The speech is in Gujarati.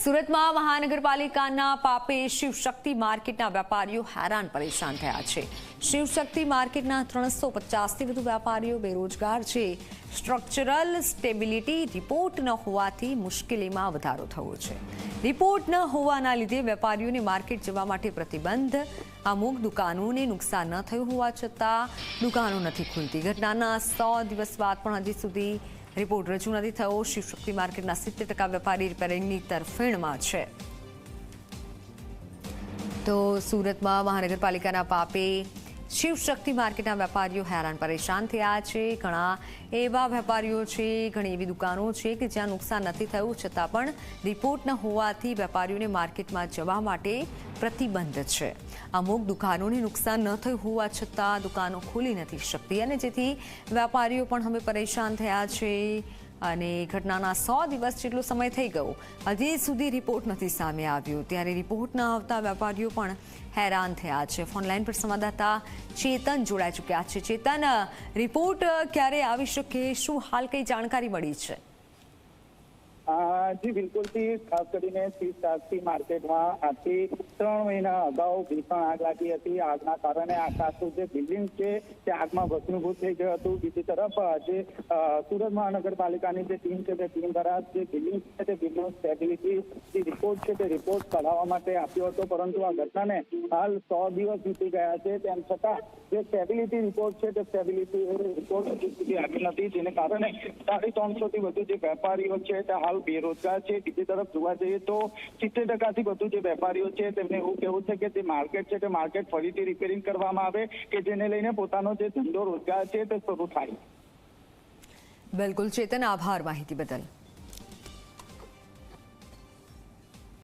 સુરતમાં મહાનગરપાલિકાના પાપે શિવશક્તિ માર્કેટના વેપારીઓ હેરાન પરેશાન થયા છે। શિવશક્તિ માર્કેટના 350થી વધુ વેપારીઓ બેરોજગાર છે। સ્ટ્રક્ચરલ સ્ટેબિલિટી રિપોર્ટ ન હોવાથી મુશ્કેલીમાં વધારો થયો છે। રિપોર્ટ ન હોવાના લીધે વેપારીઓને માર્કેટ જવા માટે પ્રતિબંધ। અમુક દુકાનોને નુકસાન ન થયું હોવા છતાં દુકાનો નથી ખુલતી। ઘટનાના 100 દિવસ બાદ પણ હજી સુધી રિપોર્ટ રજૂ નથી થયો। શિવશક્તિ માર્કેટના 70% વેપારી રિપેરિંગની તરફેણમાં છે। તો સુરતમાં મહાનગરપાલિકાના પાપે શિવશક્તિ માર્કેટના વેપારીઓ હેરાન પરેશાન થયા છે। ઘણા એવા વેપારીઓ છે, ઘણી એવી દુકાનો છે કે જ્યાં નુકસાન નથી થયું છતાં પણ રિપોર્ટ ન હોવાથી વેપારીઓને માર્કેટમાં જવા માટે પ્રતિબંધ છે। અમુક દુકાનોને નુકસાન ન થયું હોવા છતાં દુકાનો ખુલી નથી શકતી અને જેથી વેપારીઓ પણ હવે પરેશાન થયા છે અને ઘટનાના 100 દિવસ જેટલો સમય થઈ ગયો, હજી સુધી રિપોર્ટ નથી સામે આવ્યો। ત્યારે રિપોર્ટ ન આવતા વેપારીઓ પણ હેરાન થયા છે। ફોનલાઈન પર સંવાદદાતા ચેતન જોડાઈ ચૂક્યા છે। ચેતન, રિપોર્ટ ક્યારે આવી શકે, શું હાલ કઈ જાણકારી મળી છે? જી બિલકુલ થી ખાસ કરીને શિવશક્તિ માર્કેટમાં આજથી 3 મહિના અગાઉ ભીષણ આગ લાગી હતી। આગના કારણે આખું જે બિલ્ડિંગ છે તે આગમાં ભસ્મીભૂત થઈ ગયું હતું। બીજી તરફ જે સુરત મહાનગરપાલિકાની જે ટીમ છે તે ટીમ દ્વારા જે બિલ્ડિંગ છે તે બિલ્ડિંગ સ્ટેબિલિટી જે રિપોર્ટ છે તે રિપોર્ટ કઢાવવા માટે આપ્યો હતો, પરંતુ આ ઘટનાને હાલ 100 દિવસ વીતી ગયા છે। તેમ છતાં જે સ્ટેબિલિટી રિપોર્ટ છે તે સ્ટેબિલિટી રિપોર્ટ હજી સુધી આવી નથી, જેને કારણે 350 થી વધુ જે વેપારીઓ છે તે હાલ બેરોજગાર છે। બીજી તરફ જોવા જઈએ તો 70% થી વધુ જે વેપારીઓ છે તેમને એવું કહેવું છે કે જે માર્કેટ છે તે માર્કેટ ફરીથી રિપેરિંગ કરવામાં આવે કે જેને લઈને પોતાનો જે ધંધો રોજગાર છે તે શરૂ થાય। બિલકુલ ચેતન, આભાર માહિતી બદલ।